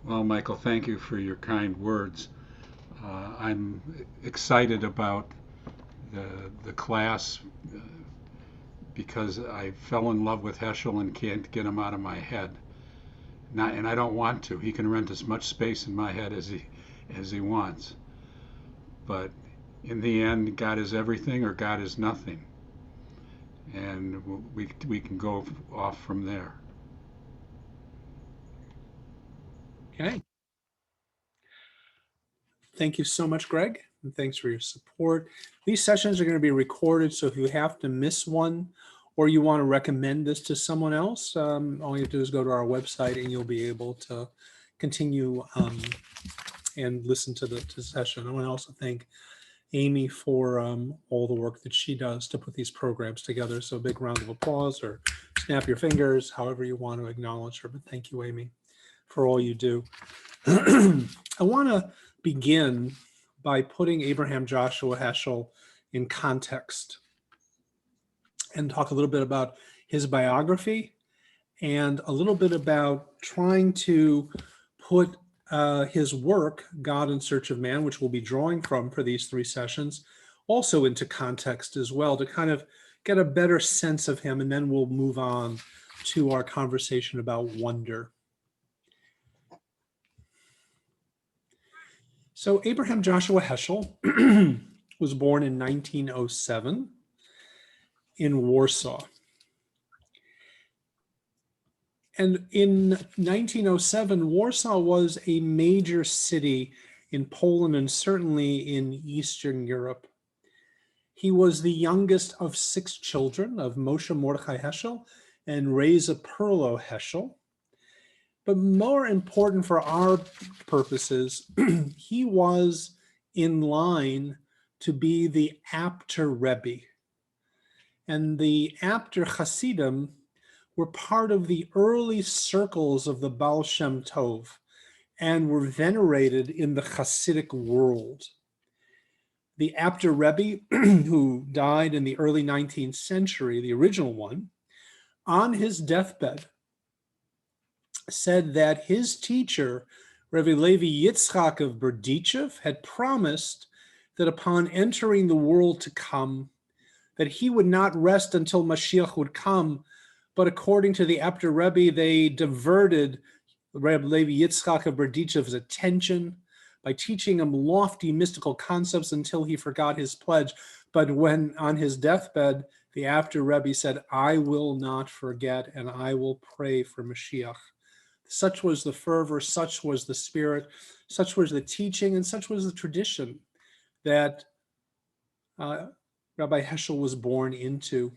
Well, Michael, thank you for your kind words. I'm excited about the class because I fell in love with Heschel and can't get him out of my head. Not, and I don't want to. He can rent as much space in my head as he wants. But in the end, God is everything or God is nothing, and we can go off from there. Okay. Thank you so much, Greg. And thanks for your support. These sessions are going to be recorded, so if you have to miss one or you want to recommend this to someone else, all you have to do is go to our website and you'll be able to continue and listen to the session. I want to also thank Amy for all the work that she does to put these programs together. So a big round of applause or snap your fingers, however you want to acknowledge her. But thank you, Amy, for all you do. I want to begin by putting Abraham Joshua Heschel in context and talk a little bit about his biography and a little bit about trying to put his work, God in Search of Man, which we'll be drawing from for these three sessions, also into context as well to kind of get a better sense of him. And then we'll move on to our conversation about wonder. So Abraham Joshua Heschel was born in 1907 in Warsaw. And in 1907, Warsaw was a major city in Poland and certainly in Eastern Europe. He was the youngest of 6 children of Moshe Mordechai Heschel and Reza Perlo Heschel. But more important for our purposes, he was in line to be the Apter Rebbe. And the Apter Hasidim were part of the early circles of the Baal Shem Tov and were venerated in the Hasidic world. The Apter Rebbe, who died in the early 19th century, the original one, on his deathbed, said that his teacher, Rabbi Levi Yitzchak of Berdichev, had promised that upon entering the world to come, that he would not rest until Mashiach would come. But according to the Apter Rebbe, they diverted Rabbi Levi Yitzchak of Berdichev's attention by teaching him lofty mystical concepts until he forgot his pledge. But when on his deathbed, the Apter Rebbe said, I will not forget and I will pray for Mashiach. Such was the fervor, such was the spirit, such was the teaching, and such was the tradition that Rabbi Heschel was born into.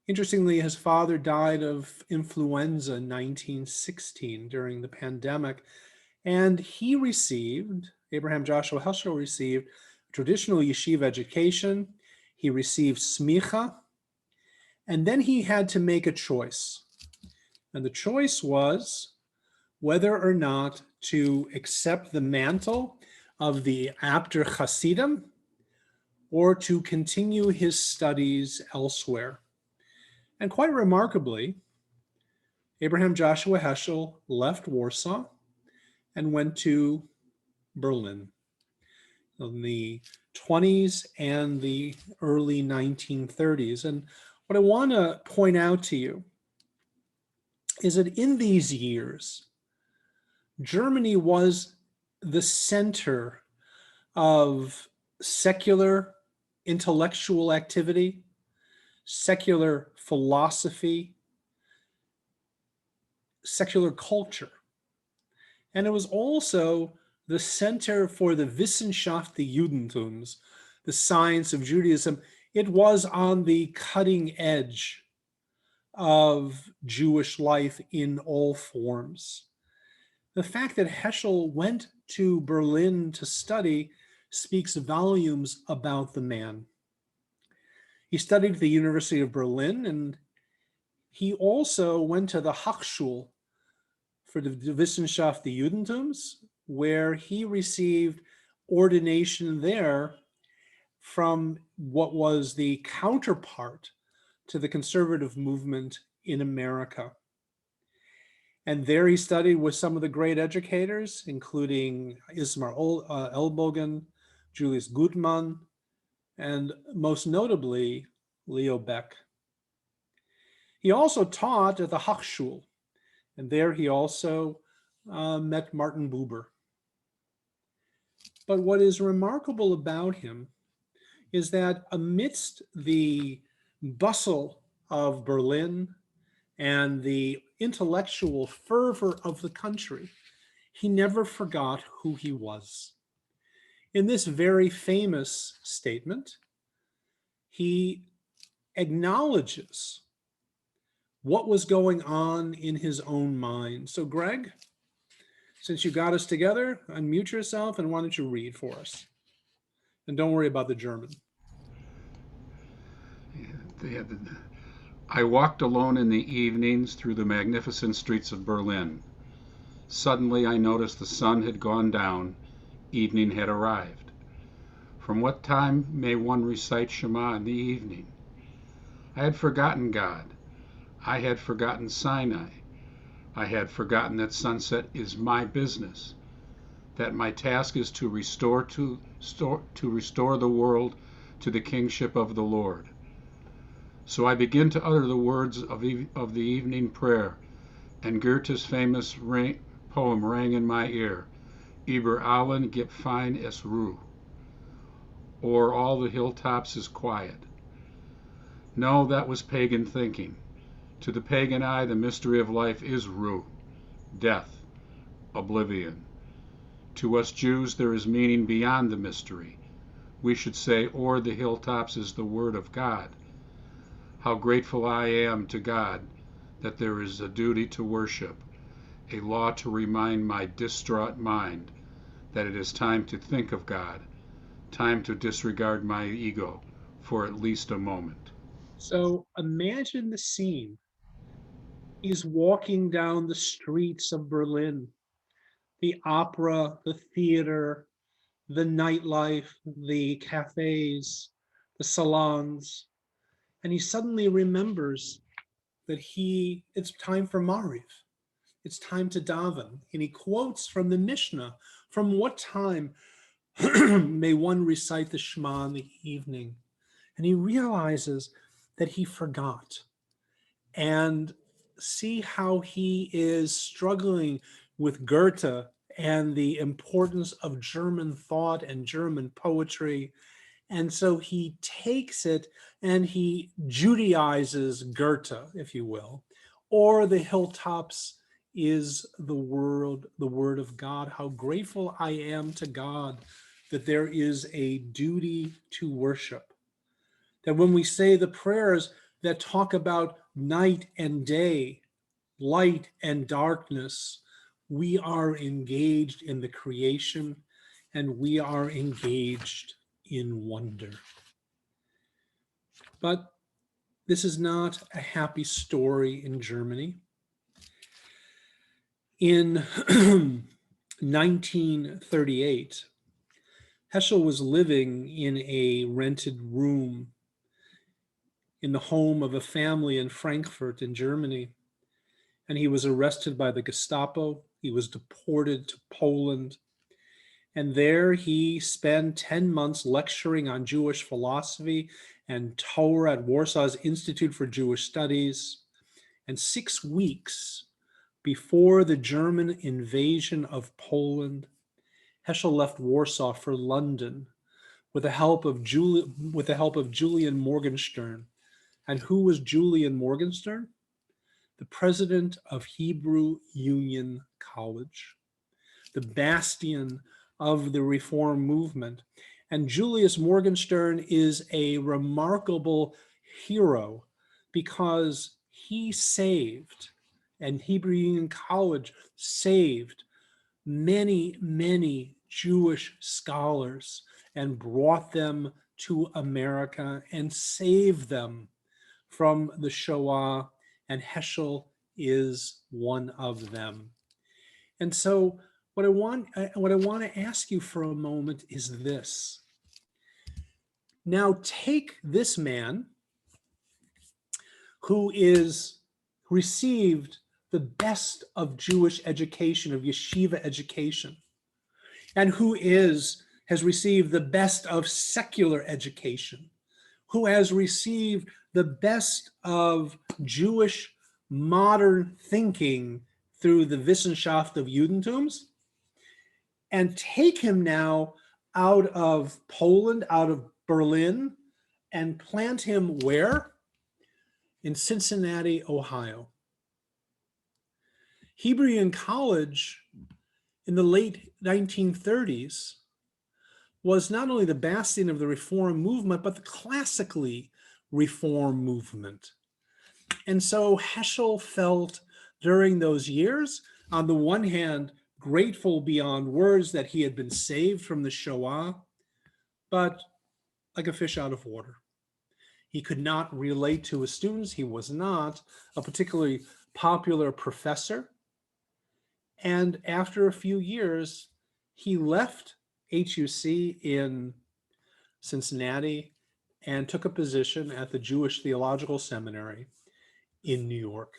Interestingly, his father died of influenza in 1916 during the pandemic, and Abraham Joshua Heschel received traditional yeshiva education. He received smicha, and then he had to make a choice. And the choice was whether or not to accept the mantle of the Apter Hasidim or to continue his studies elsewhere. And quite remarkably, Abraham Joshua Heschel left Warsaw and went to Berlin in the 20s and the early 1930s. And what I want to point out to you is that in these years, Germany was the center of secular intellectual activity, secular philosophy, secular culture. And it was also the center for the Wissenschaft des Judentums, the science of Judaism. It was on the cutting edge of Jewish life in all forms. The fact that Heschel went to Berlin to study speaks volumes about the man. He studied at the University of Berlin, and he also went to the Hochschule for the Wissenschaft des Judentums, where he received ordination there from what was the counterpart to the conservative movement in America. And there he studied with some of the great educators, including Ismar Elbogen, Julius Gutmann, and most notably, Leo Beck. He also taught at the Hochschule, and there he also met Martin Buber. But what is remarkable about him is that amidst the bustle of Berlin and the intellectual fervor of the country, he never forgot who he was. In this very famous statement, he acknowledges what was going on in his own mind. So, Greg, since you got us together, unmute yourself and why don't you read for us? And don't worry about the German. I walked alone in the evenings through the magnificent streets of Berlin. Suddenly I noticed the sun had gone down, evening had arrived. From what time may one recite Shema in the evening? I had forgotten God. I had forgotten Sinai. I had forgotten that sunset is my business, that my task is to restore the world to the kingship of the Lord. So I begin to utter the words of the evening prayer, and Goethe's famous poem rang in my ear, Über allen gibt fein es Ruhe, or all the hilltops is quiet. No, that was pagan thinking. To the pagan eye, the mystery of life is Ruhe, death, oblivion. To us Jews, there is meaning beyond the mystery. We should say, o'er the hilltops is the word of God. How grateful I am to God that there is a duty to worship, a law to remind my distraught mind that it is time to think of God, time to disregard my ego for at least a moment. So imagine the scene. He's walking down the streets of Berlin, the opera, the theater, the nightlife, the cafes, the salons, and he suddenly remembers that it's time for Mariv. It's time to daven. And he quotes from the Mishnah, from what time may one recite the Shema in the evening? And he realizes that he forgot. And see how he is struggling with Goethe and the importance of German thought and German poetry. And so he takes it and he Judaizes Goethe, if you will, or the hilltops is the word of God. How grateful I am to God that there is a duty to worship. That when we say the prayers that talk about night and day, light and darkness, we are engaged in the creation and we are engaged in wonder. But this is not a happy story in Germany. In 1938, Heschel was living in a rented room in the home of a family in Frankfurt in Germany, and he was arrested by the Gestapo. He was deported to Poland, and there he spent 10 months lecturing on Jewish philosophy and Torah at Warsaw's Institute for Jewish Studies. And 6 weeks before the German invasion of Poland, Heschel left Warsaw for London with the help of Julian Morgenstern. And who was Julian Morgenstern? The president of Hebrew Union College, the bastion of the Reform movement. And Julius Morgenstern is a remarkable hero because he saved, and Hebrew Union College saved many, many Jewish scholars and brought them to America and saved them from the Shoah, and Heschel is one of them. And so what I want to ask you for a moment is this. Now take this man who is received the best of Jewish education, of yeshiva education, and who has received the best of secular education, who has received the best of Jewish modern thinking through the Wissenschaft of Judentums, and take him now out of Poland, out of Berlin, and plant him where? In Cincinnati, Ohio. Hebrew College in the late 1930s was not only the bastion of the Reform movement, but the classically Reform movement. And so Heschel felt during those years, on the one hand, grateful beyond words that he had been saved from the Shoah, but like a fish out of water. He could not relate to his students. He was not a particularly popular professor. And after a few years, he left HUC in Cincinnati and took a position at the Jewish Theological Seminary in New York.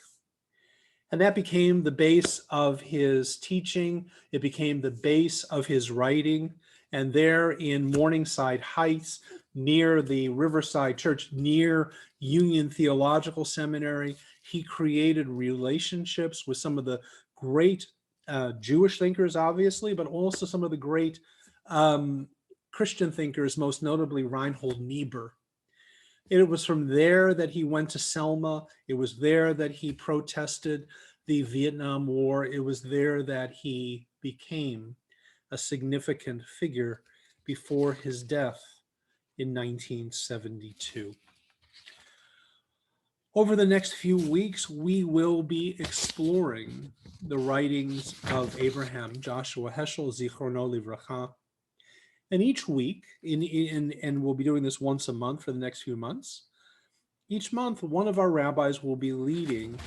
And that became the base of his teaching. It became the base of his writing. And there in Morningside Heights, near the Riverside Church, near Union Theological Seminary, he created relationships with some of the great Jewish thinkers, obviously, but also some of the great Christian thinkers, most notably Reinhold Niebuhr. It was from there that he went to Selma. It was there that he protested the Vietnam War. It was there that he became a significant figure before his death in 1972. Over the next few weeks, we will be exploring the writings of Abraham Joshua Heschel, Zichrono Livracha. And each week, and we'll be doing this once a month for the next few months, each month one of our rabbis will be leading,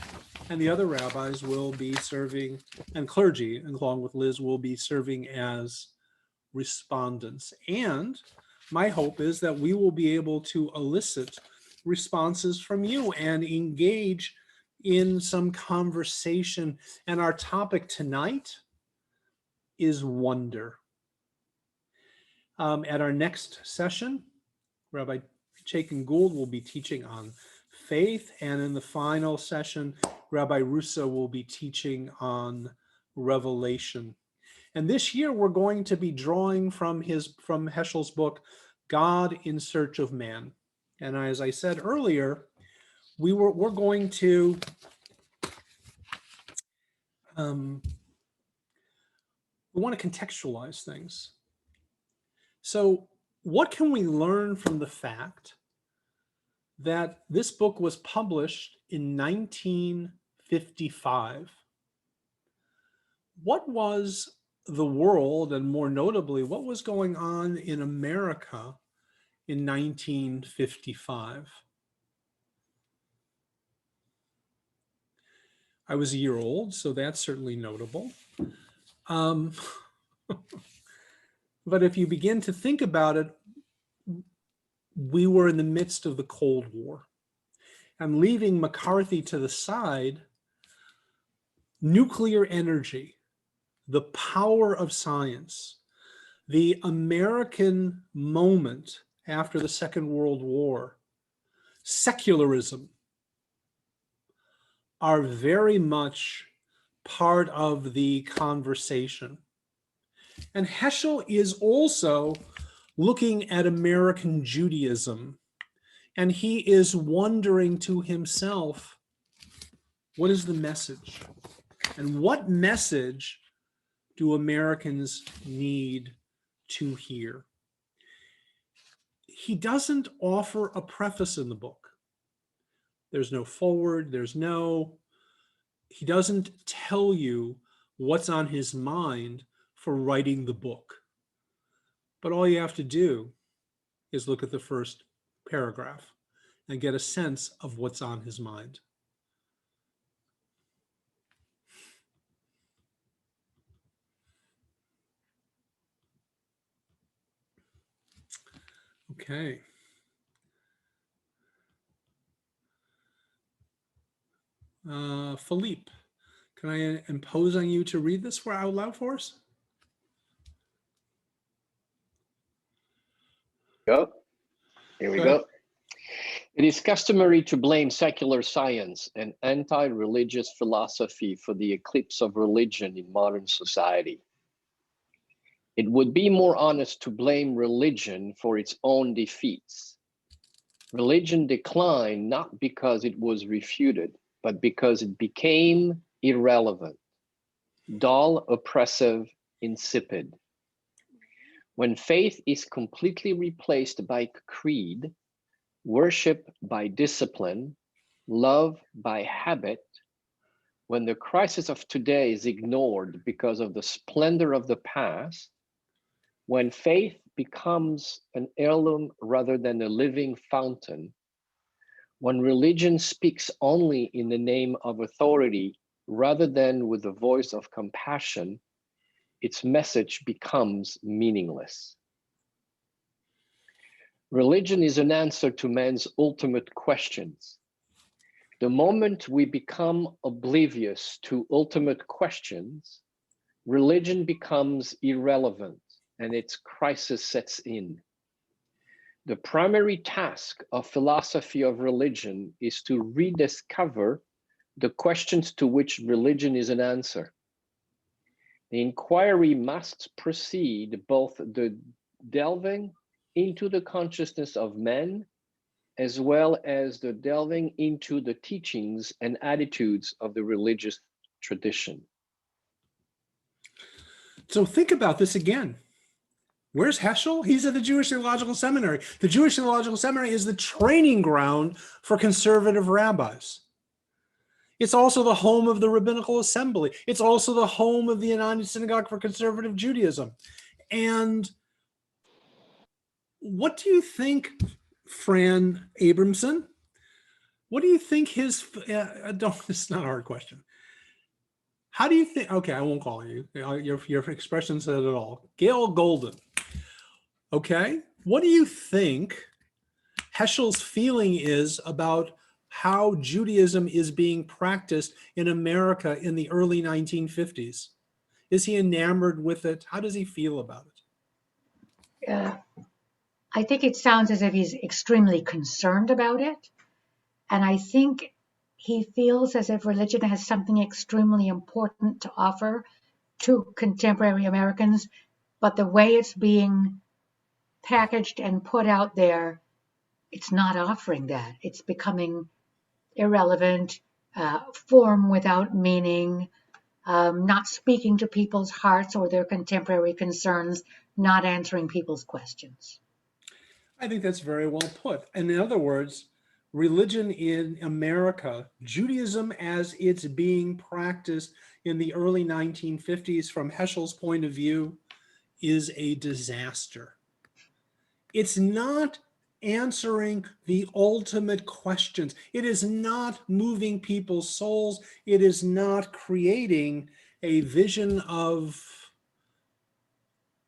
and the other rabbis will be serving, and clergy, along with Liz, will be serving as respondents. And my hope is that we will be able to elicit responses from you and engage in some conversation. And our topic tonight is wonder. At our next session, Rabbi Chaikin Gould will be teaching on faith, and in the final session, Rabbi Russo will be teaching on Revelation. And this year, we're going to be drawing from Heschel's book, God in Search of Man. And as I said earlier, we're going to we want to contextualize things. So what can we learn from the fact that this book was published in 1955? What was the world, and more notably, what was going on in America in 1955? I was a year old, so that's certainly notable. But if you begin to think about it, we were in the midst of the Cold War. And leaving McCarthy to the side, nuclear energy, the power of science, the American moment after the Second World War, secularism, are very much part of the conversation. And Heschel is also looking at American Judaism, and he is wondering to himself, what is the message? And what message do Americans need to hear? He doesn't offer a preface in the book. There's no foreword, he doesn't tell you what's on his mind for writing the book. But all you have to do is look at the first paragraph and get a sense of what's on his mind. Okay. Philippe, Can I impose on you to read this out loud for us? Go. Here we go. It is customary to blame secular science and anti-religious philosophy for the eclipse of religion in modern society. It would be more honest to blame religion for its own defeats. Religion declined not because it was refuted, but because it became irrelevant, dull, oppressive, insipid. When faith is completely replaced by creed, worship by discipline, love by habit, when the crisis of today is ignored because of the splendor of the past, when faith becomes an heirloom rather than a living fountain, when religion speaks only in the name of authority rather than with the voice of compassion, its message becomes meaningless. Religion is an answer to man's ultimate questions. The moment we become oblivious to ultimate questions, religion becomes irrelevant and its crisis sets in. The primary task of philosophy of religion is to rediscover the questions to which religion is an answer. The inquiry must precede both the delving into the consciousness of men, as well as the delving into the teachings and attitudes of the religious tradition. So think about this again. Where's Heschel? He's at the Jewish Theological Seminary. The Jewish Theological Seminary is the training ground for conservative rabbis. It's also the home of the Rabbinical Assembly. It's also the home of the United Synagogue for Conservative Judaism. And what do you think, Fran Abramson? What do you think his, it's not a hard question. How do you think, okay, I won't call you. Your expression said it all. Gail Golden. Okay, what do you think Heschel's feeling is about how Judaism is being practiced in America in the early 1950s? Is he enamored with it? How does he feel about it? I think it sounds as if he's extremely concerned about it. And I think he feels as if religion has something extremely important to offer to contemporary Americans, but the way it's being packaged and put out there, it's not offering that. It's becoming irrelevant, form without meaning, not speaking to people's hearts or their contemporary concerns, not answering people's questions. I think that's very well put. And in other words, religion in America, Judaism as it's being practiced in the early 1950s from Heschel's point of view is a disaster. It's not answering the ultimate questions. It is not moving people's souls. It is not creating a vision of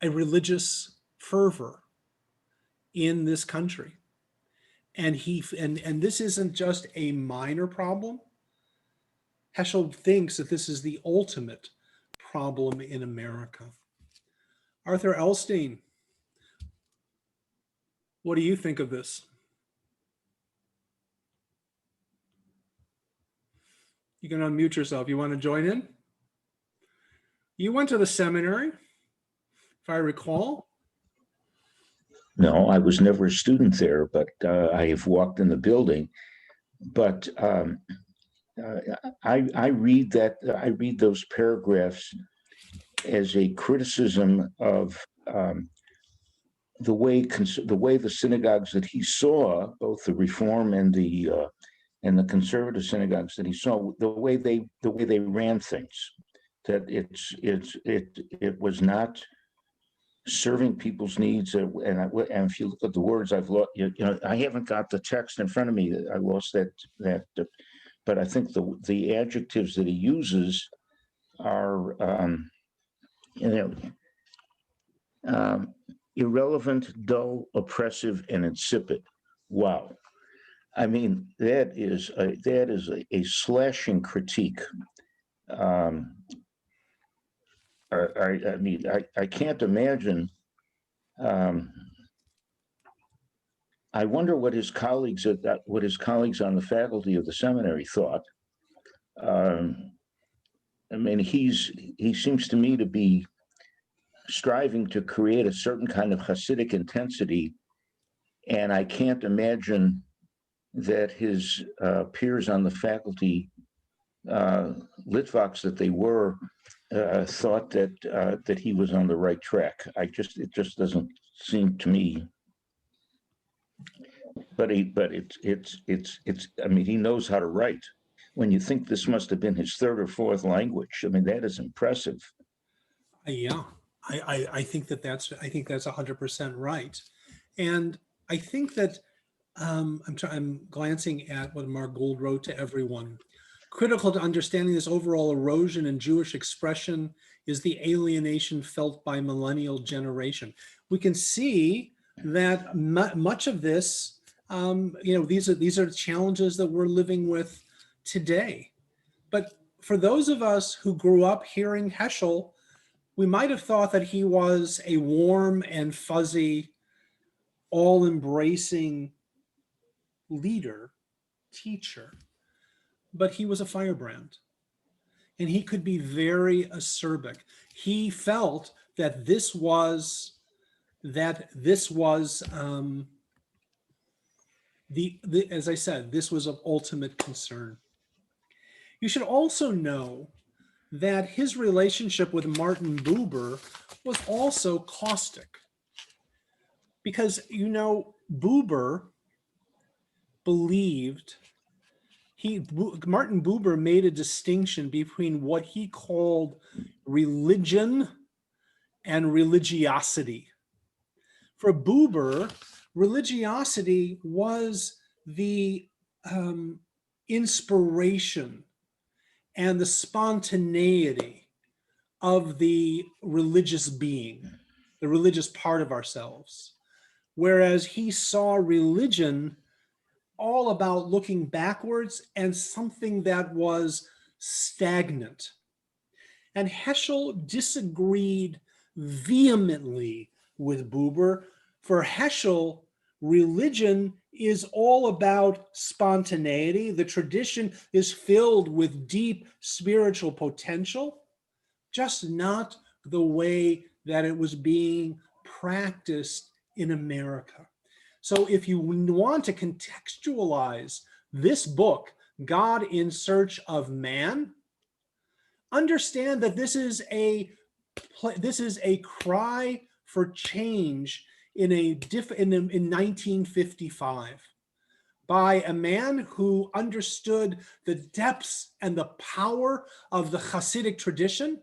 a religious fervor in this country. And this isn't just a minor problem. Heschel thinks that this is the ultimate problem in America. Arthur Elstein, what do you think of this? You can unmute yourself. You want to join in? You went to the seminary, if I recall. No, I was never a student there, but I have walked in the building. But I read those paragraphs as a criticism of the way the synagogues that he saw, both the Reform and the conservative synagogues that he saw, the way they ran things, that it was not serving people's needs. And if you look at the words, I've lost. I haven't got the text in front of me. I lost that. But I think the adjectives that he uses are irrelevant, dull, oppressive, and insipid. Wow. I mean, that is a slashing critique I mean, I can't imagine. I wonder what his colleagues on the faculty of the seminary thought. I mean, he seems to me to be striving to create a certain kind of Hasidic intensity, and I can't imagine that his peers on the faculty, Litvaks that they were, thought that he was on the right track. It just doesn't seem to me. But it's. I mean, he knows how to write. When you think this must have been his third or fourth language, I mean, that is impressive. Yeah, I think that's 100% right, and I think that I'm glancing at what Mark Gould wrote to everyone. Critical to understanding this overall erosion in Jewish expression is the alienation felt by millennial generation. We can see that much of this, these are challenges that we're living with today. But for those of us who grew up hearing Heschel, we might have thought that he was a warm and fuzzy, all-embracing leader, teacher, but he was a firebrand. And he could be very acerbic. He felt that this was as I said, this was of ultimate concern. You should also know that his relationship with Martin Buber was also caustic, because Buber believed Martin Buber made a distinction between what he called religion and religiosity. For Buber, religiosity was the inspiration and the spontaneity of the religious being, the religious part of ourselves. Whereas he saw religion all about looking backwards and something that was stagnant. And Heschel disagreed vehemently with Buber. For Heschel, religion is all about spontaneity. The tradition is filled with deep spiritual potential, just not the way that it was being practiced in America. So if you want to contextualize this book, God in Search of Man, understand that this is a cry for change in 1955 by a man who understood the depths and the power of the Hasidic tradition.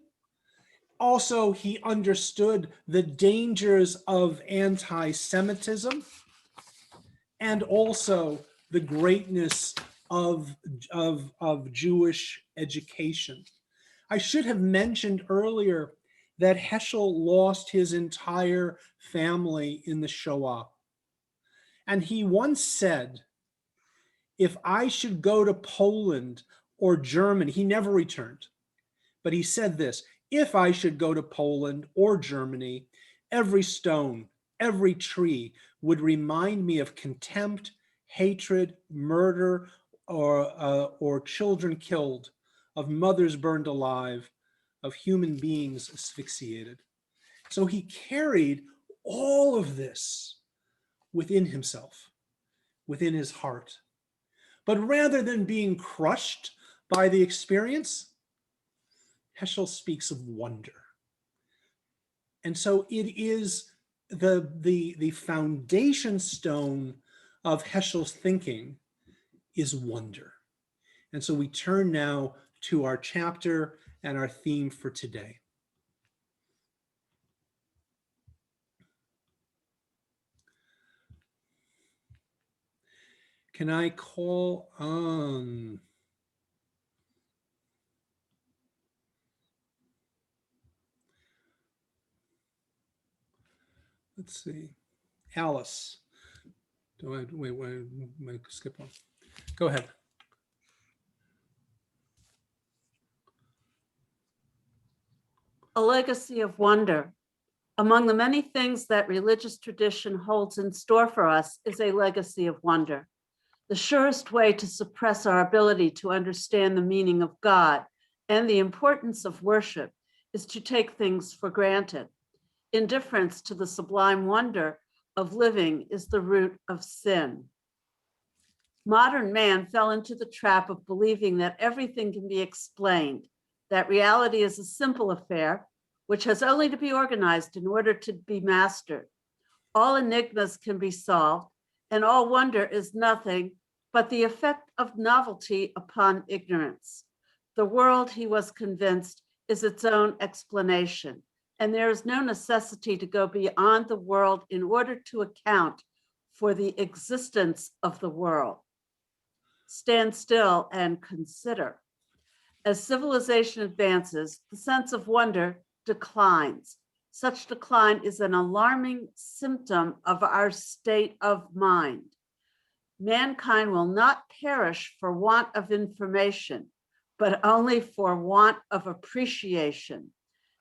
Also, he understood the dangers of anti-Semitism, and also the greatness of Jewish education. I should have mentioned earlier that Heschel lost his entire family in the Shoah. And he once said, if I should go to Poland or Germany, he never returned, but he said this, if I should go to Poland or Germany, every stone, every tree would remind me of contempt, hatred, murder, or children killed, of mothers burned alive, of human beings asphyxiated. So he carried all of this within himself, within his heart. But rather than being crushed by the experience, Heschel speaks of wonder. And so it is the foundation stone of Heschel's thinking is wonder. And so we turn now to our chapter and our theme for today. Can I call on let's see, Alice. Wait, I skip one. Go ahead. a legacy of wonder. Among the many things that religious tradition holds in store for us is a legacy of wonder. The surest way to suppress our ability to understand the meaning of God and the importance of worship is to take things for granted. Indifference to the sublime wonder of living is the root of sin. Modern man fell into the trap of believing that everything can be explained, that reality is a simple affair, which has only to be organized in order to be mastered. All enigmas can be solved, and all wonder is nothing but the effect of novelty upon ignorance. The world, he was convinced, is its own explanation, and there is no necessity to go beyond the world in order to account for the existence of the world. Stand still and consider. As civilization advances, the sense of wonder declines. Such decline is an alarming symptom of our state of mind. Mankind will not perish for want of information, but only for want of appreciation.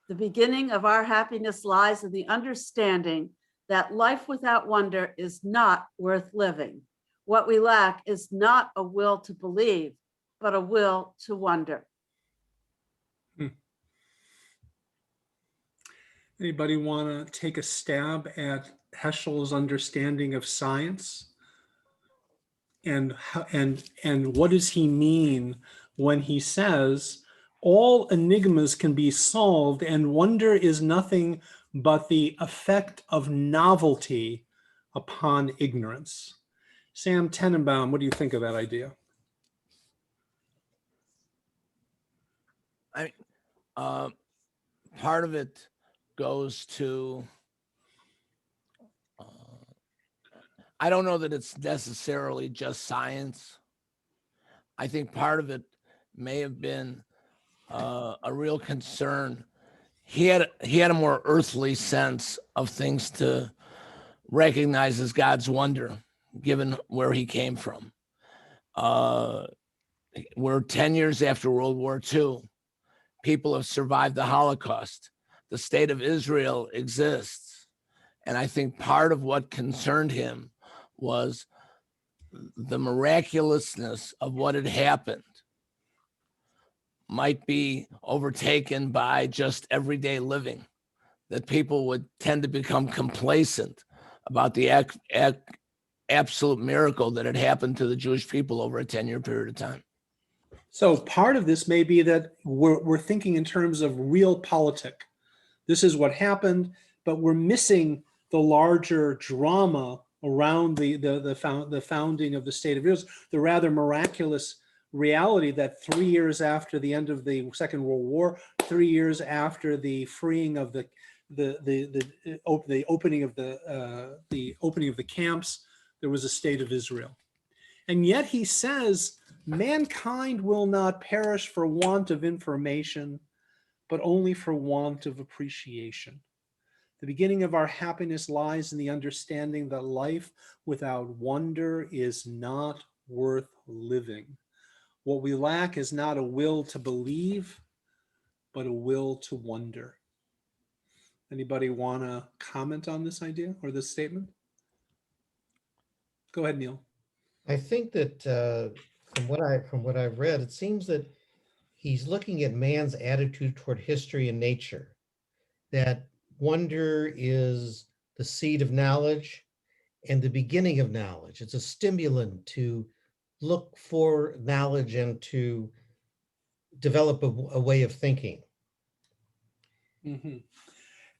The beginning of our happiness lies in the understanding that life without wonder is not worth living. What we lack is not a will to believe, but a will to wonder. Anybody want to take a stab at Heschel's understanding of science? And what does he mean when he says all enigmas can be solved and wonder is nothing but the effect of novelty upon ignorance? Sam Tenenbaum, what do you think of that idea? Part of it goes to, I don't know that it's necessarily just science. I think part of it may have been a real concern. He had a more earthly sense of things to recognize as God's wonder, given where he came from. We're 10 years after World War II. People have survived the Holocaust. The state of Israel exists. And I think part of what concerned him was the miraculousness of what had happened might be overtaken by just everyday living, that people would tend to become complacent about the absolute miracle that had happened to the Jewish people over a 10-year period of time. So part of this may be that we're thinking in terms of realpolitik. This is what happened, but we're missing the larger drama around the founding of the state of Israel, the rather miraculous reality that 3 years after the end of the Second World War, 3 years after the freeing of the opening of the camps, there was a state of Israel. And yet he says, mankind will not perish for want of information, but only for want of appreciation. The beginning of our happiness lies in the understanding that life without wonder is not worth living. What we lack is not a will to believe, but a will to wonder. Anybody want to comment on this idea or this statement? Go ahead, Neil. I think that from what I've read, it seems that he's looking at man's attitude toward history and nature, that wonder is the seed of knowledge and the beginning of knowledge. It's a stimulant to look for knowledge and to develop a way of thinking. Mm-hmm.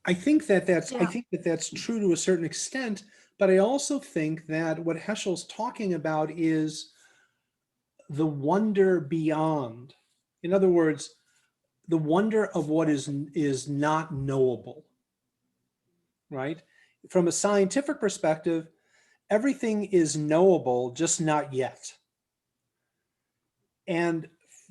I think that's true to a certain extent, but I also think that what Heschel's talking about is the wonder beyond. In other words, the wonder of what is not knowable, right? From a scientific perspective, everything is knowable, just not yet. And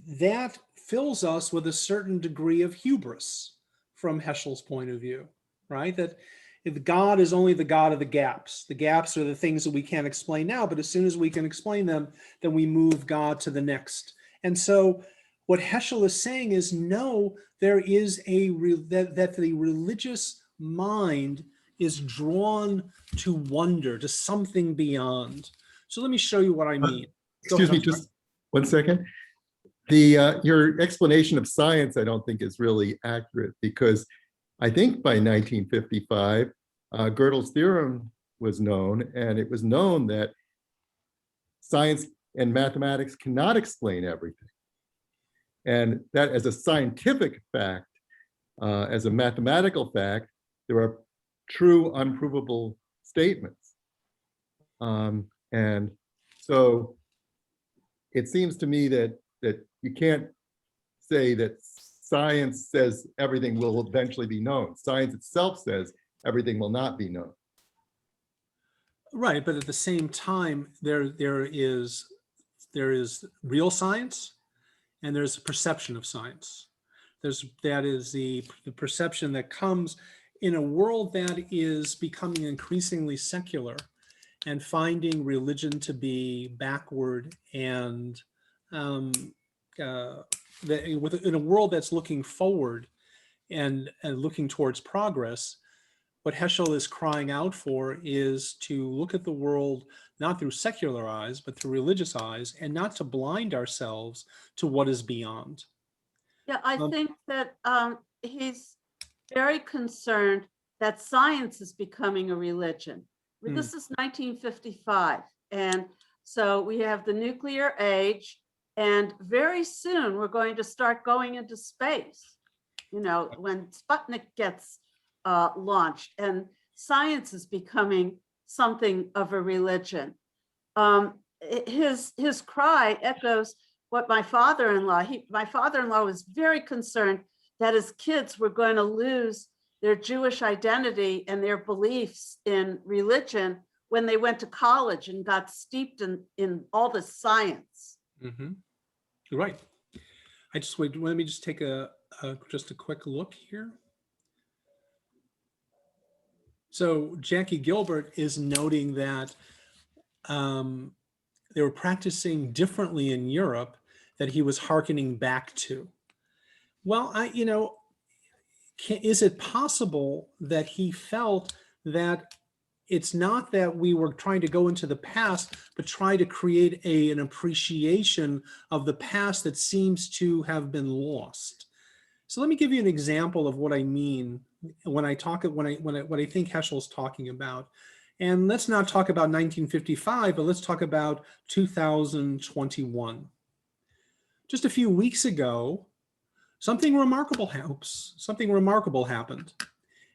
that fills us with a certain degree of hubris from Heschel's point of view, right? That if God is only the God of the gaps are the things that we can't explain now, but as soon as we can explain them, then we move God to the next. And so what Heschel is saying is, no, there is that the religious mind is drawn to wonder, to something beyond. So let me show you what I mean. Excuse me, just 1 second. Your explanation of science, I don't think is really accurate, because I think by 1955, Gödel's theorem was known, and it was known that science and mathematics cannot explain everything. And that, as a scientific fact, as a mathematical fact, there are true unprovable statements. And so it seems to me that you can't say that science says everything will eventually be known. Science itself says everything will not be known. Right, but at the same time, there is real science, and there's a perception of science. That is the perception that comes in a world that is becoming increasingly secular and finding religion to be backward, and in a world that's looking forward and looking towards progress. What Heschel is crying out for is to look at the world not through secular eyes, but through religious eyes, and not to blind ourselves to what is beyond. Yeah, I think that he's very concerned that science is becoming a religion. This is 1955. And so we have the nuclear age, and very soon we're going to start going into space, you know, when Sputnik gets launched, and science is becoming something of a religion. His cry echoes what my father-in-law was very concerned that his kids were going to lose their Jewish identity and their beliefs in religion when they went to college and got steeped in all the science. Mm-hmm. You're right. Let me just take just a quick look here. So Jackie Gilbert is noting that they were practicing differently in Europe that he was hearkening back to. Well, is it possible that he felt that it's not that we were trying to go into the past, but try to create an appreciation of the past that seems to have been lost? So let me give you an example of what I mean when I think Heschel's talking about. And let's not talk about 1955, but let's talk about 2021. Just a few weeks ago, something remarkable happened.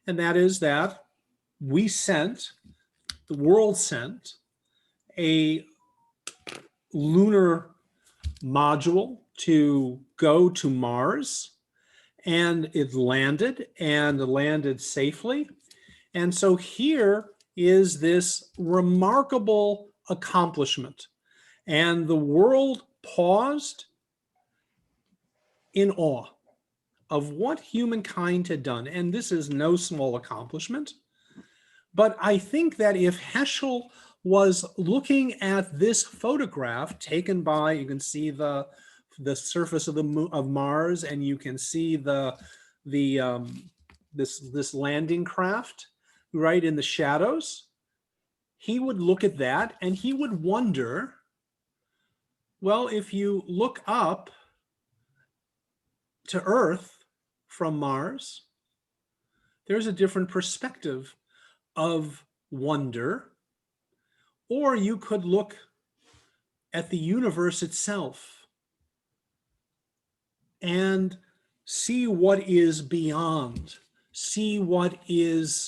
And that is that the world sent a lunar module to go to Mars, and it landed safely. And so here is this remarkable accomplishment, and the world paused in awe of what humankind had done. And this is no small accomplishment. But I think that if Heschel was looking at this photograph taken by, you can see the surface of Mars, and you can see this landing craft right in the shadows, he would look at that and he would wonder, well, if you look up to Earth from Mars, there's a different perspective of wonder. Or you could look at the universe itself and see what is beyond, see what the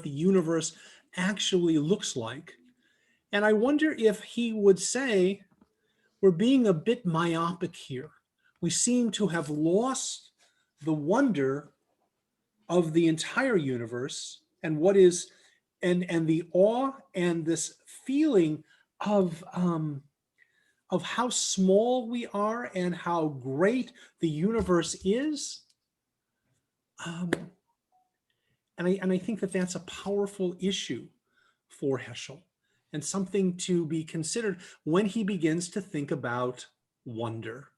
universe actually looks like. And I wonder if he would say, we're being a bit myopic here. We seem to have lost the wonder of the entire universe and what is, and the awe and this feeling of how small we are and how great the universe is. And I think that that's a powerful issue for Heschel, and something to be considered when he begins to think about wonder.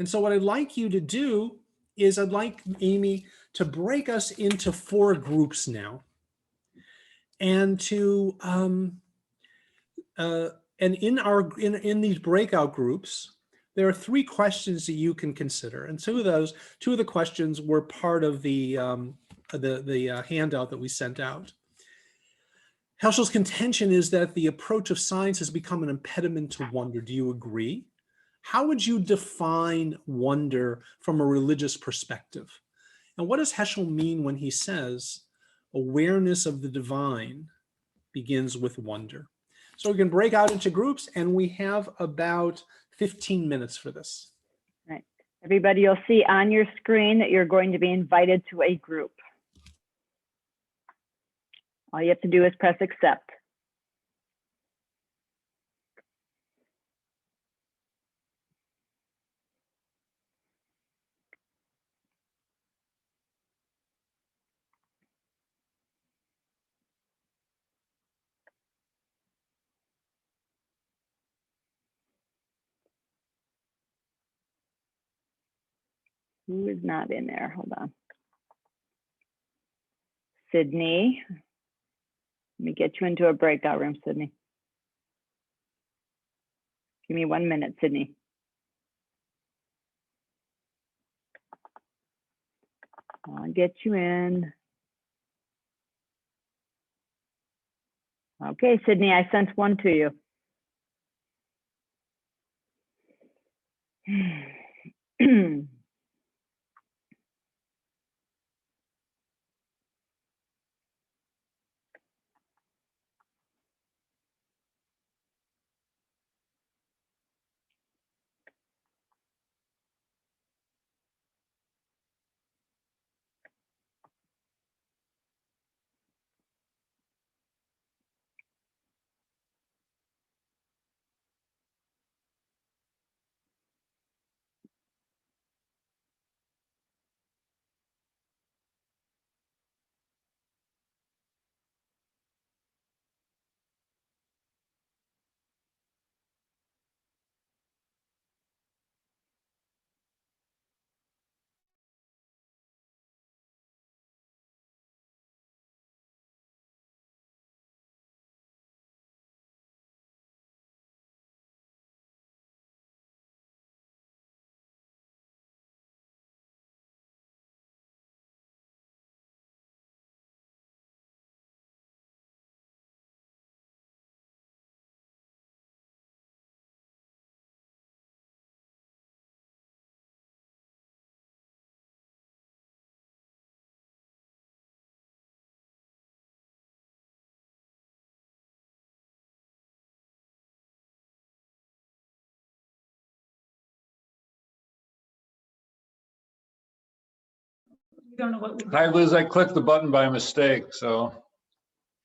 And so what I'd like you to do is I'd like Amy to break us into 4 groups now, and to and in these breakout groups, there are 3 questions that you can consider, and 2 of the questions were part of the handout that we sent out. Heschel's contention is that the approach of science has become an impediment to wonder. Do you agree? How would you define wonder from a religious perspective? And what does Heschel mean when he says awareness of the divine begins with wonder? So we can break out into groups, and we have about 15 minutes for this. Right. Everybody, you'll see on your screen that you're going to be invited to a group. All you have to do is press accept. Who is not in there? Hold on. Sydney. Let me get you into a breakout room, Sydney. Give me 1 minute, Sydney. I'll get you in. Okay, Sydney, I sent one to you. You don't know what. Hi, Liz. I clicked the button by mistake, so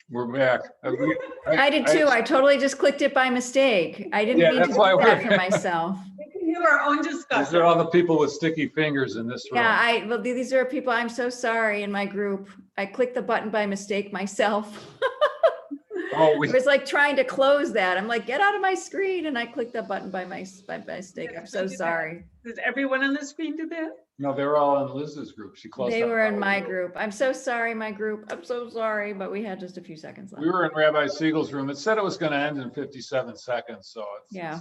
we're back. I did too. I totally just clicked it by mistake. I didn't mean to do that for myself. We can have our own discussion. These are all the people with sticky fingers in this room. Yeah, well, these are people, I'm so sorry, in my group. I clicked the button by mistake myself. Oh, I was like trying to close that. I'm like, get out of my screen. And I clicked the button by mistake. I'm so sorry. Does everyone on the screen do that? No, they were all in Liz's group. She closed. They were in my group. I'm so sorry, my group. I'm so sorry, but we had just a few seconds left. We were in Rabbi Siegel's room. It said it was going to end in 57 seconds. So yeah,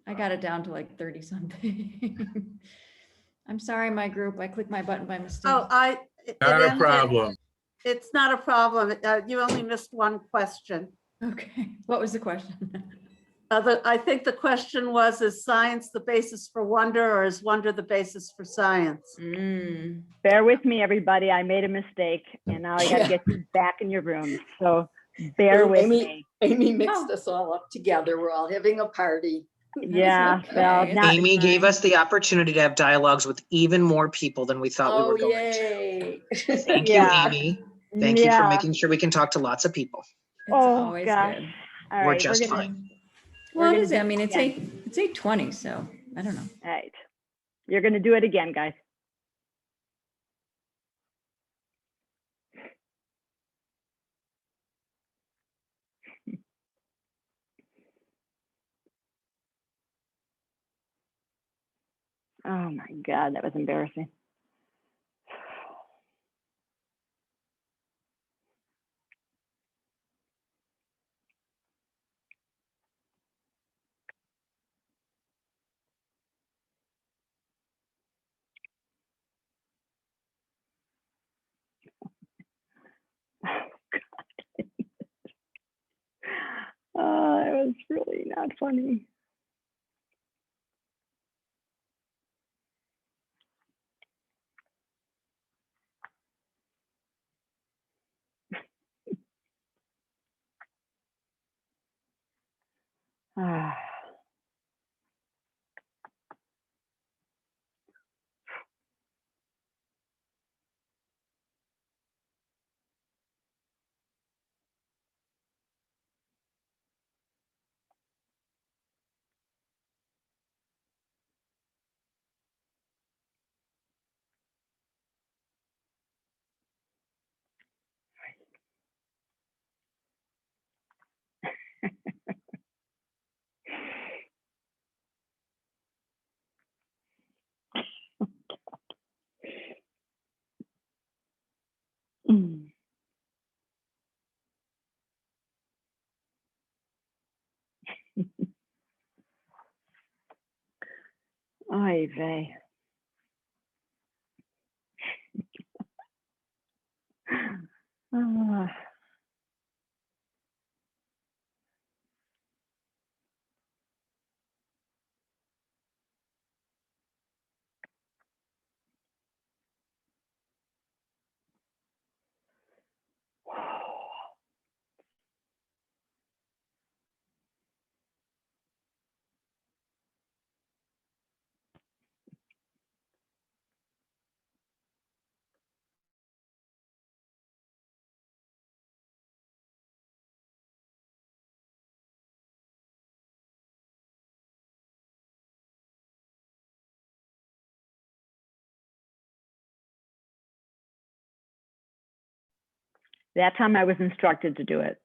I got it down to like 30 something. I'm sorry, my group. I clicked my button by mistake. Oh, Not a problem. It's not a problem. You only missed one question. Okay. What was the question? I think the question was, is science the basis for wonder, or is wonder the basis for science? Bear with me, everybody. I made a mistake, and now I got to get you back in your room. So bear with me. Amy mixed us all up together. We're all having a party. Yeah. Okay. Well, Amy gave us the opportunity to have dialogues with even more people than we thought we were going yay. to. Thank you, Amy. Thank you for making sure we can talk to lots of people. It's always gosh. good. All We're right, just fine. Well, it is. I mean, it's 8:20, so I don't know. All right. You're going to do it again, guys. Oh my God, that was embarrassing. Oh, it was really not funny. Ah. Mm. Oy vey. Ah. That time I was instructed to do it.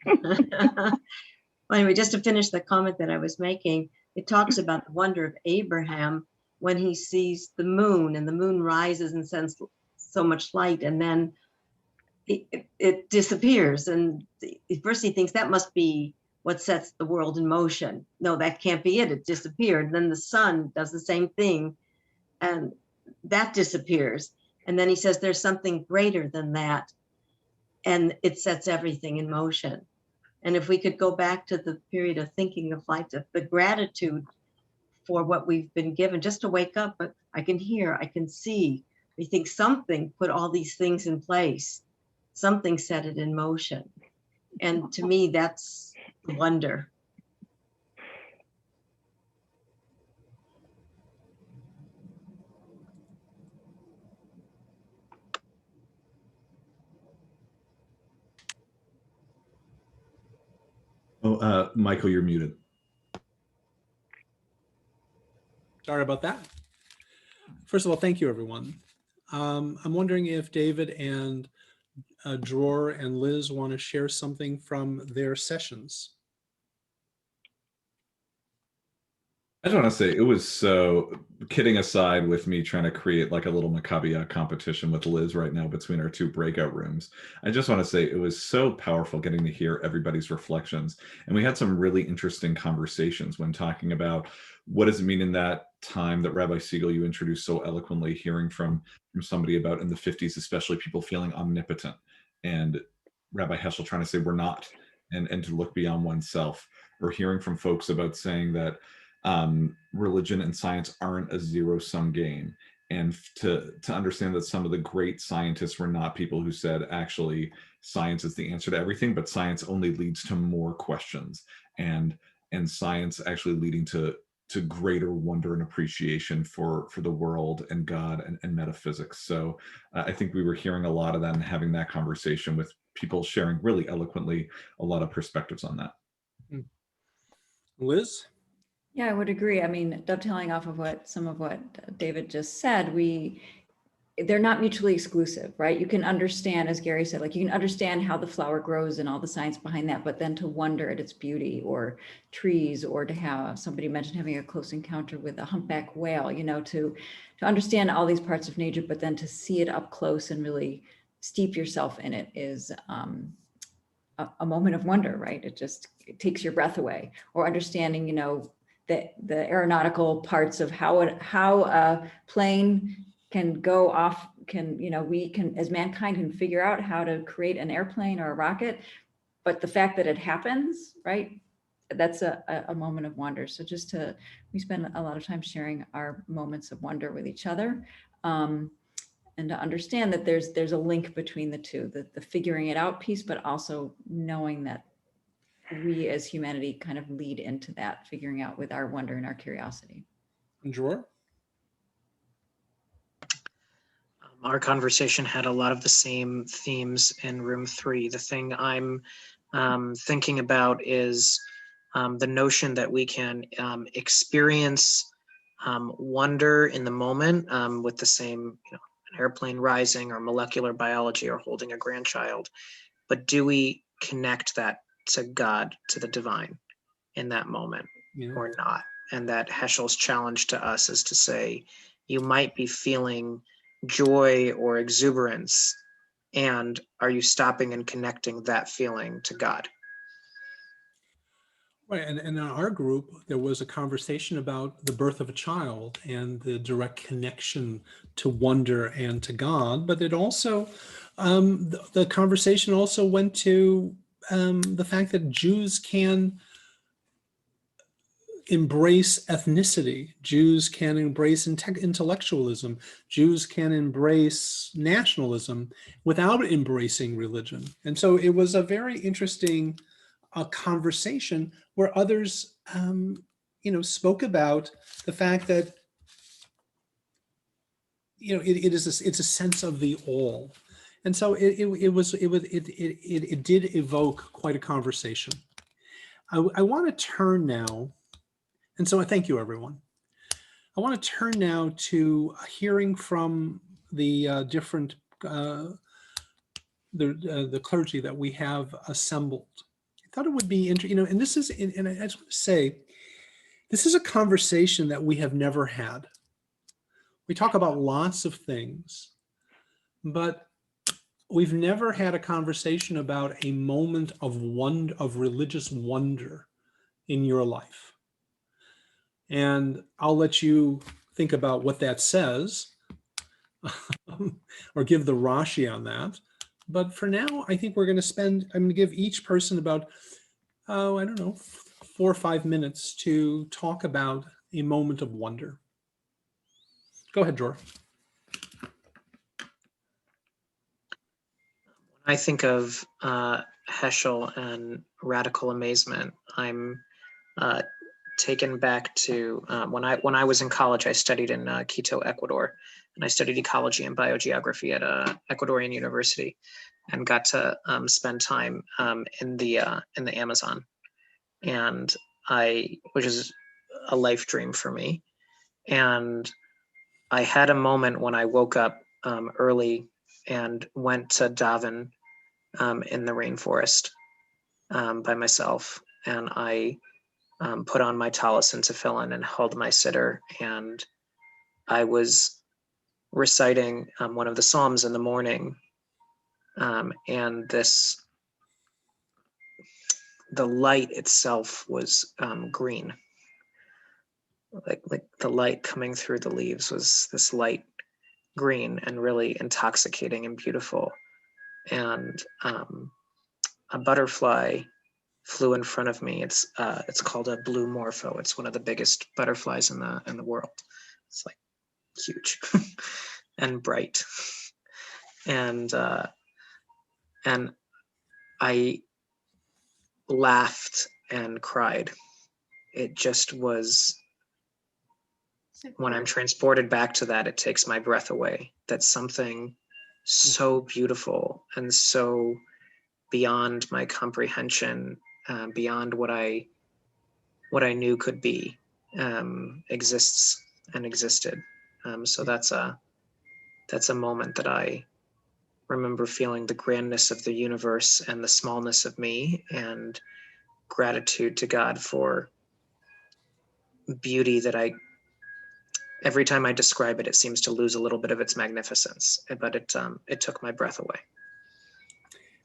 Well, anyway, just to finish the comment that I was making, it talks about the wonder of Abraham when he sees the moon, and the moon rises and sends so much light, and then it disappears. And first he thinks that must be what sets the world in motion. No, that can't be it. It disappeared. And then the sun does the same thing, and that disappears. And then he says there's something greater than that, and it sets everything in motion. And if we could go back to the period of thinking of life, the gratitude for what we've been given, just to wake up, but I can hear, I can see. We think something put all these things in place, something set it in motion. And to me, that's the wonder. Oh, Michael, you're muted. Sorry about that. First of all, thank you, everyone. I'm wondering if David and Dror and Liz want to share something from their sessions. I just want to say it was so, kidding aside with me trying to create like a little Maccabea competition with Liz right now between our two breakout rooms. I just want to say it was so powerful getting to hear everybody's reflections. And we had some really interesting conversations when talking about what does it mean in that time that Rabbi Siegel, you introduced so eloquently, hearing from somebody about in the 50s, especially people feeling omnipotent, and Rabbi Heschel trying to say we're not, and to look beyond oneself, or hearing from folks about saying that religion and science aren't a zero-sum game, and to understand that some of the great scientists were not people who said actually science is the answer to everything, but science only leads to more questions, and science actually leading to greater wonder and appreciation for the world and God and metaphysics. So I think we were hearing a lot of that and having that conversation with people sharing really eloquently a lot of perspectives on that. Liz? Yeah, I would agree. I mean, dovetailing off of some of what David just said, they're not mutually exclusive, right? You can understand, as Gary said, like you can understand how the flower grows and all the science behind that, but then to wonder at its beauty, or trees, or to have, somebody mentioned having a close encounter with a humpback whale, you know, to understand all these parts of nature, but then to see it up close and really steep yourself in it is a moment of wonder, right? It takes your breath away. Or understanding, you know, the aeronautical parts of how a plane can go off, we can, as mankind, can figure out how to create an airplane or a rocket, but the fact that it happens, right? That's a moment of wonder. So we spend a lot of time sharing our moments of wonder with each other. And to understand that there's a link between the two, the figuring it out piece, but also knowing that we as humanity kind of lead into that figuring out with our wonder and our curiosity. Dror? Our conversation had a lot of the same themes in room 3. The thing I'm thinking about is the notion that we can experience wonder in the moment with the same, an airplane rising, or molecular biology, or holding a grandchild. But do we connect that to God, to the divine in that moment, or not? And that Heschel's challenge to us is to say, you might be feeling joy or exuberance, and are you stopping and connecting that feeling to God? Right, and in our group, there was a conversation about the birth of a child and the direct connection to wonder and to God, but it also, the conversation also went to the fact that Jews can embrace ethnicity, Jews can embrace intellectualism, Jews can embrace nationalism without embracing religion. And so it was a very interesting conversation where others, spoke about the fact that, it's a sense of the all. And so it did evoke quite a conversation. I want to turn now, and so I thank you, everyone. I want to turn now to hearing from the different, the clergy that we have assembled. I thought it would be interesting, and this is, and I just want to say, this is a conversation that we have never had. We talk about lots of things, but we've never had a conversation about a moment of wonder, of religious wonder in your life. And I'll let you think about what that says or give the Rashi on that. But for now, I think I'm going to give each person about, 4 or 5 minutes to talk about a moment of wonder. Go ahead, Dror. When I think of Heschel and radical amazement, I'm taken back to when I was in college. I studied in Quito, Ecuador, and I studied ecology and biogeography at Ecuadorian University, and got to spend time in the Amazon, and which is a life dream for me. And I had a moment when I woke up early and went to daven in the rainforest by myself, and I put on my talis and tefillin and held my siddur, and I was reciting one of the Psalms in the morning, and the light itself was green, like the light coming through the leaves was this light green and really intoxicating and beautiful. And a butterfly flew in front of me. It's called a blue morpho. It's one of the biggest butterflies in the world. It's like huge and bright. And I laughed and cried. It just was, when I'm transported back to that, it takes my breath away. That's something so beautiful and so beyond my comprehension, beyond what I knew could be, exists and existed. So that's that's a moment that I remember feeling the grandness of the universe and the smallness of me, and gratitude to God for beauty that every time I describe it, it seems to lose a little bit of its magnificence, but it took my breath away.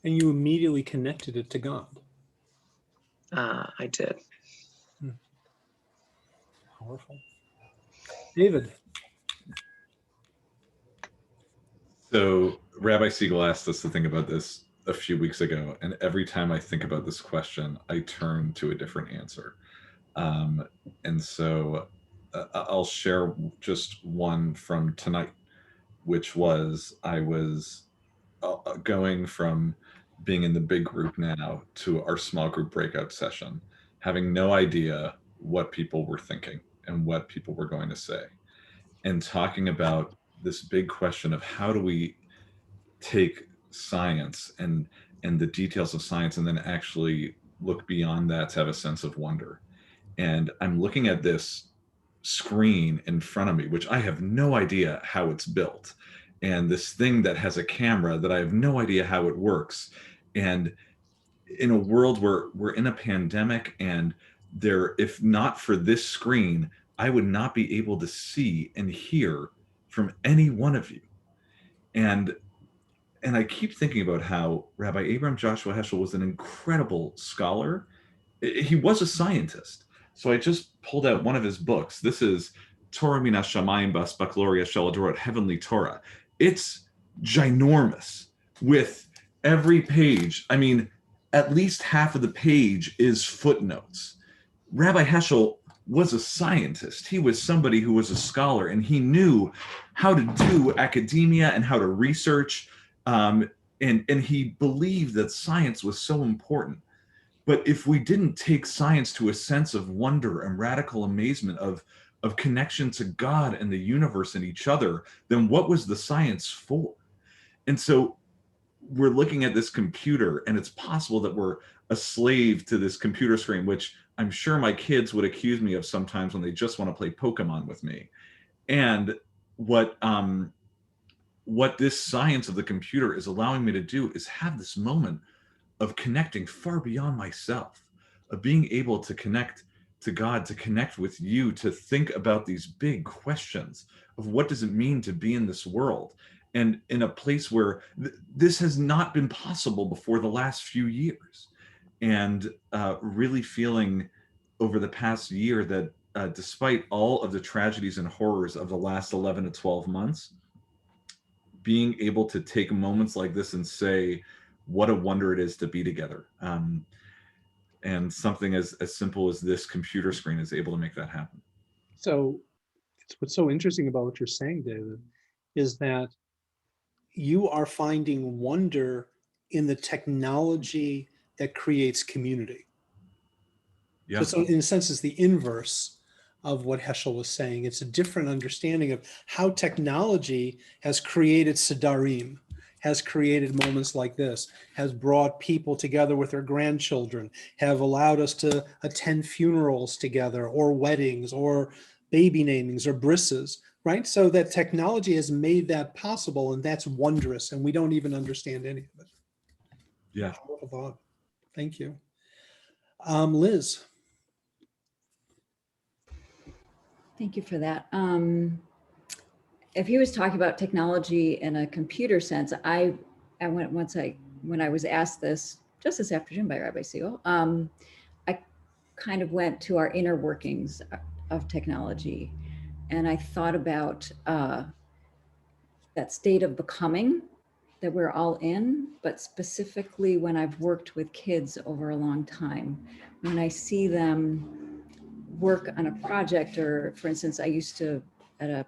And you immediately connected it to God. I did. Powerful. David. So Rabbi Siegel asked us to think about this a few weeks ago, and every time I think about this question, I turn to a different answer. And so I'll share just one from tonight, which was I was going from being in the big group now to our small group breakout session, having no idea what people were thinking and what people were going to say, and talking about this big question of how do we take science and the details of science and then actually look beyond that to have a sense of wonder. And I'm looking at this screen in front of me, which I have no idea how it's built, and this thing that has a camera that I have no idea how it works. And in a world where we're in a pandemic, and if not for this screen, I would not be able to see and hear from any one of you. And I keep thinking about how Rabbi Abraham Joshua Heschel was an incredible scholar. He was a scientist. So I just pulled out one of his books. This is Torah Mina Shamayim Bas Bakloria Shaladorot, Heavenly Torah. It's ginormous with every page. I mean, at least half of the page is footnotes. Rabbi Heschel was a scientist. He was somebody who was a scholar, and he knew how to do academia and how to research. And he believed that science was so important. But if we didn't take science to a sense of wonder and radical amazement of connection to God and the universe and each other, then what was the science for? And so we're looking at this computer, and it's possible that we're a slave to this computer screen, which I'm sure my kids would accuse me of sometimes when they just want to play Pokemon with me. And what this science of the computer is allowing me to do is have this moment of connecting far beyond myself, of being able to connect to God, to connect with you, to think about these big questions of what does it mean to be in this world, and in a place where this has not been possible before the last few years. And really feeling over the past year that despite all of the tragedies and horrors of the last 11 to 12 months, being able to take moments like this and say, what a wonder it is to be together. And something as simple as this computer screen is able to make that happen. So what's so interesting about what you're saying, David, is that you are finding wonder in the technology that creates community. Yeah. So in a sense, it's the inverse of what Heschel was saying. It's a different understanding of how technology has created Sidarim, has created moments like this, has brought people together with their grandchildren, have allowed us to attend funerals together, or weddings, or baby namings, or brisses, right? So that technology has made that possible, and that's wondrous, and we don't even understand any of it. Yeah. Powerful thought. Thank you. Liz. Thank you for that. If he was talking about technology in a computer sense, I went when I was asked this just this afternoon by Rabbi Siegel, I kind of went to our inner workings of technology, and I thought about that state of becoming that we're all in, but specifically when I've worked with kids over a long time, when I see them work on a project, or for instance, I used to, at a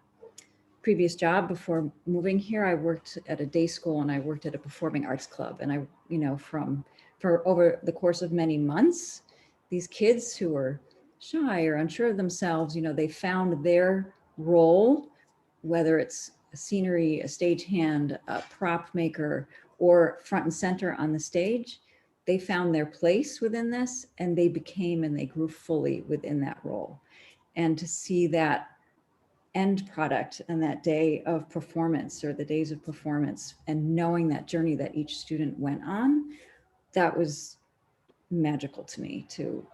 previous job before moving here, I worked at a day school and I worked at a performing arts club. And I, for over the course of many months, these kids who were shy or unsure of themselves, they found their role, whether it's a scenery, a stagehand, a prop maker, or front and center on the stage. They found their place within this, and they became and they grew fully within that role. And to see that end product and that day of performance or the days of performance, and knowing that journey that each student went on, that was magical to me to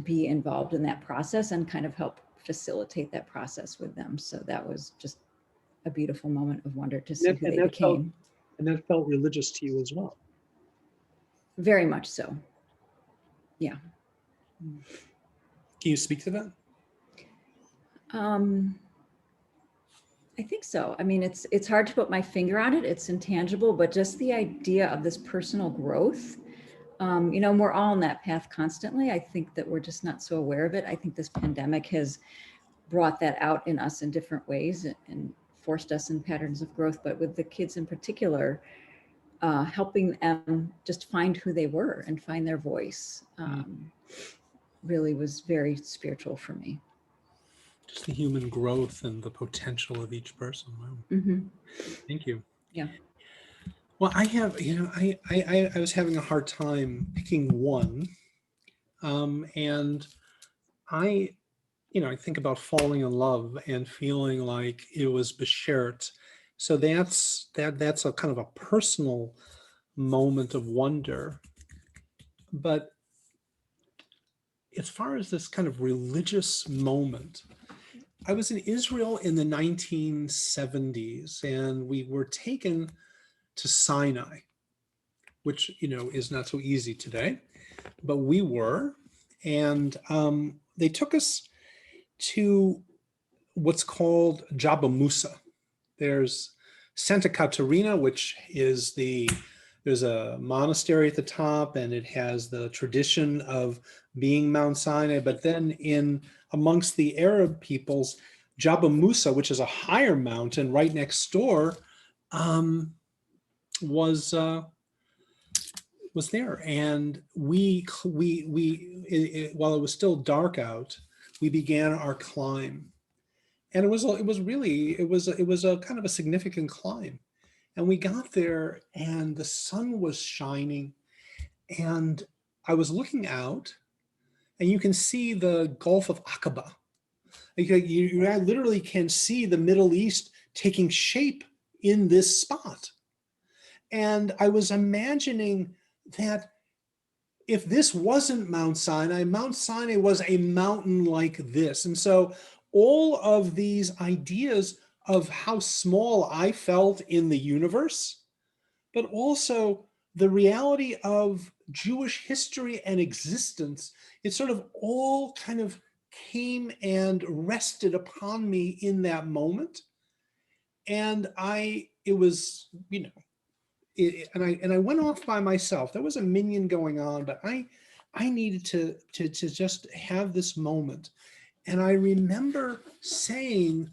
be involved in that process and kind of help facilitate that process with them. So that was just a beautiful moment of wonder to see who they became. And that felt religious to you as well. Very much so. Yeah. Can you speak to that? I think so. I mean, it's hard to put my finger on it. It's intangible, but just the idea of this personal growth, you know, we're all on that path constantly. I think that we're just not so aware of it. I think this pandemic has brought that out in us in different ways and forced us in patterns of growth, but with the kids in particular, helping them just find who they were and find their voice really was very spiritual for me. Just the human growth and the potential of each person. Wow. Mm-hmm. Thank you. Yeah. Well, I have, you know, I was having a hard time picking one. And I think about falling in love and feeling like it was beshert. So that's a kind of a personal moment of wonder. But as far as this kind of religious moment, I was in Israel in the 1970s, and we were taken to Sinai, which, you know, is not so easy today, but we were. And they took us to what's called Jabal Musa. There's Santa Caterina, which is there's a monastery at the top, and it has the tradition of being Mount Sinai. But then amongst the Arab peoples, Jabal Musa, which is a higher mountain right next door, was there. And we while it was still dark out, we began our climb, and it was a kind of a significant climb. And we got there, and the sun was shining, and I was looking out, and you can see the Gulf of Aqaba. You literally can see the Middle East taking shape in this spot. And I was imagining that if this wasn't Mount Sinai was a mountain like this. And so all of these ideas of how small I felt in the universe, but also the reality of Jewish history and existence, it sort of all kind of came and rested upon me in that moment. And it was, you know, and I went off by myself. There was a minyan going on, but I needed to just have this moment. And I remember saying,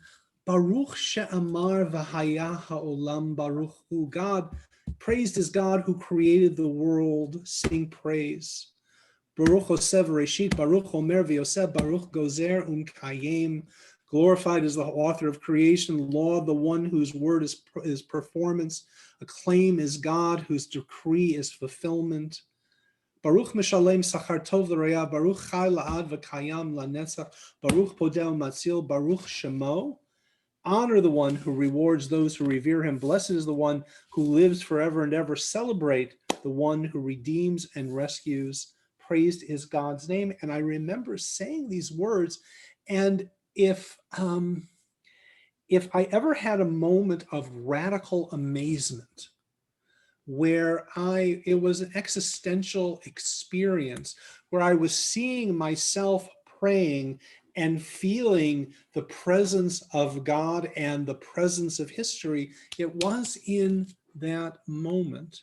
Baruch she'amar v'haya ha'olam baruch hu. God, praised is God who created the world. Sing praise. Baruch Osev Reshit, Baruch Omer v'Yosef, Baruch Gozer Kayem. Glorified is the author of creation, law, the one whose word is performance. Acclaim is God, whose decree is fulfillment. Baruch Mishalem Sachar Tov L'Raya, Baruch Chai La'ad V'Kayam La'netzach, Baruch Podel Matzil, Baruch Shemo. Honor the one who rewards those who revere him. Blessed is the one who lives forever and ever. Celebrate the one who redeems and rescues. Praised is God's name. And I remember saying these words, and if I ever had a moment of radical amazement where it was an existential experience where I was seeing myself praying and feeling the presence of God and the presence of history, it was in that moment.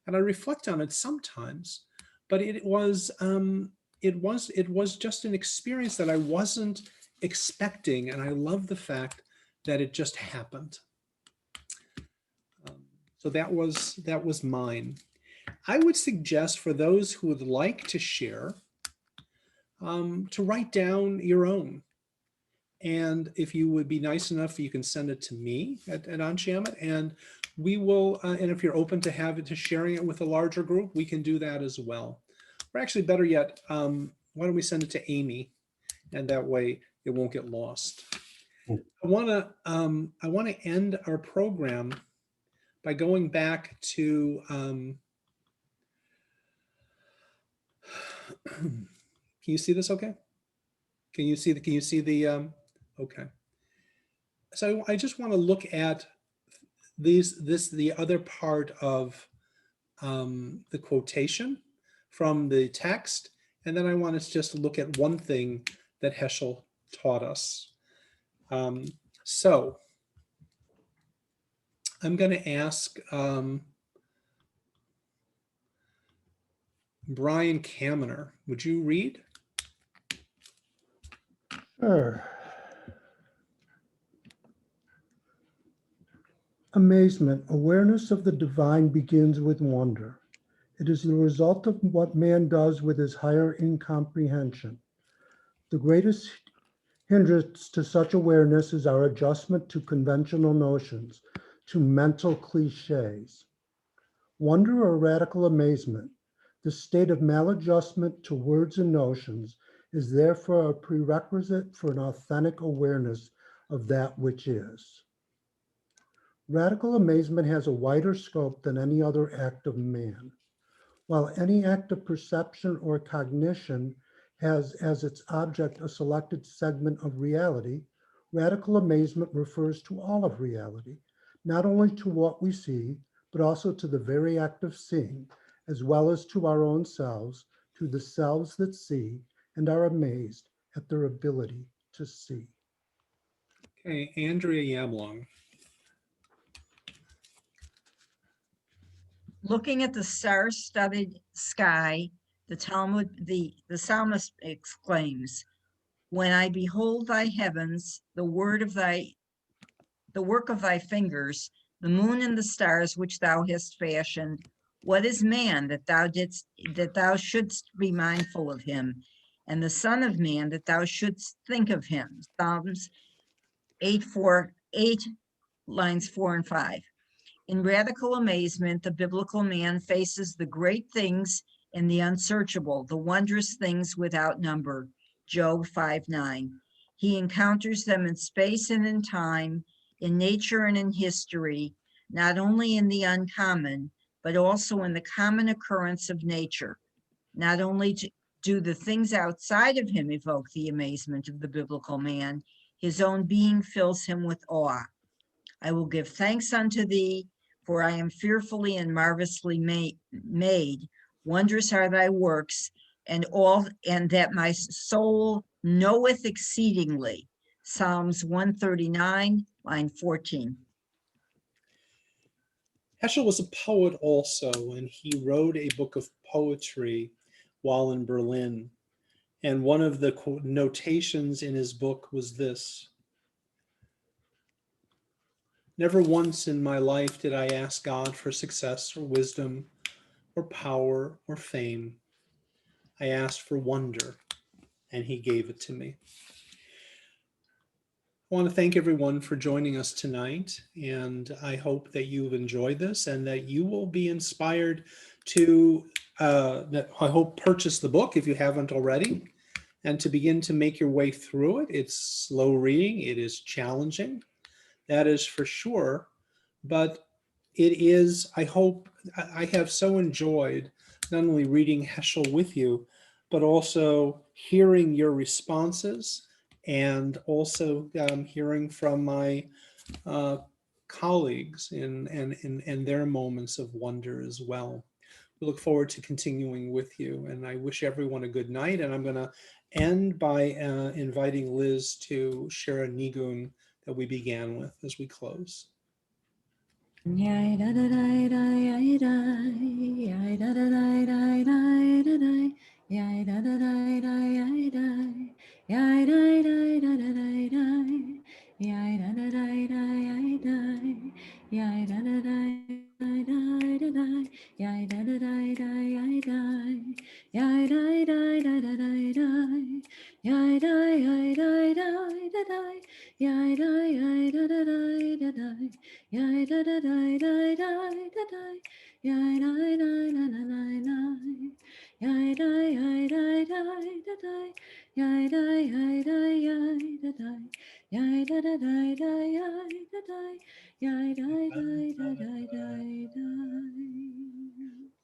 And I reflect on it sometimes, but it was just an experience that I wasn't expecting, and I love the fact that it just happened. So that was mine. I would suggest for those who would like to share, to write down your own. And if you would be nice enough, you can send it to me at Anshe Emet, and we will, and if you're open to sharing it with a larger group, we can do that as well. Or actually, better yet, why don't we send it to Amy, and that way it won't get lost. I want to end our program by going back to can you see this okay? Can you see the okay. So I just want to look at the other part of the quotation from the text, and then I want us just to look at one thing that Heschel taught us. So I'm going to ask Brian Kaminer, would you read? Sure. Amazement, awareness of the divine begins with wonder. It is the result of what man does with his higher incomprehension. The greatest hindrance to such awareness is our adjustment to conventional notions, to mental cliches. Wonder or radical amazement, the state of maladjustment to words and notions, is therefore a prerequisite for an authentic awareness of that which is. Radical amazement has a wider scope than any other act of man. While any act of perception or cognition has as its object a selected segment of reality, radical amazement refers to all of reality, not only to what we see, but also to the very act of seeing, as well as to our own selves, to the selves that see and are amazed at their ability to see. Okay, Andrea Yamlong. Looking at the star-studded sky, the psalmist exclaims, "When I behold thy heavens, the work of thy fingers, the moon and the stars which thou hast fashioned, what is man that thou shouldst be mindful of him, and the son of man that thou shouldst think of him?" Psalms 8, lines 4 and 5. In radical amazement, the biblical man faces the great things and the unsearchable, the wondrous things without number. Job 5:9. He encounters them in space and in time, in nature and in history, not only in the uncommon, but also in the common occurrence of nature. Not only do the things outside of him evoke the amazement of the biblical man, his own being fills him with awe. I will give thanks unto thee, for I am fearfully and marvelously made. Wondrous are thy works, and that my soul knoweth exceedingly. Psalms 139, line 14. Heschel was a poet also, and he wrote a book of poetry while in Berlin. And one of the notations in his book was this: "Never once in my life did I ask God for success or wisdom or power or fame. I asked for wonder, and he gave it to me." I want to thank everyone for joining us tonight, and I hope that you've enjoyed this and that you will be inspired to, I hope, purchase the book if you haven't already, and to begin to make your way through it. It's slow reading, it is challenging, that is for sure, but it is, I hope, I have so enjoyed not only reading Heschel with you, but also hearing your responses and also hearing from my colleagues and their moments of wonder as well. We look forward to continuing with you, and I wish everyone a good night. And I'm going to end by inviting Liz to share a nigun that we began with as we close.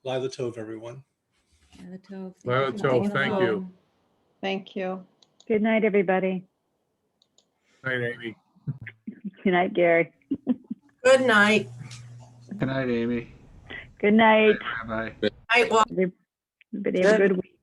Lila Tov, everyone. Lila Tov, thank you. Thank you. Good night, everybody. Night, Amy. Good night, Gary. Good night. Good night, Amy. Good night. Rabbi. Night, Walt. Everybody have a good week.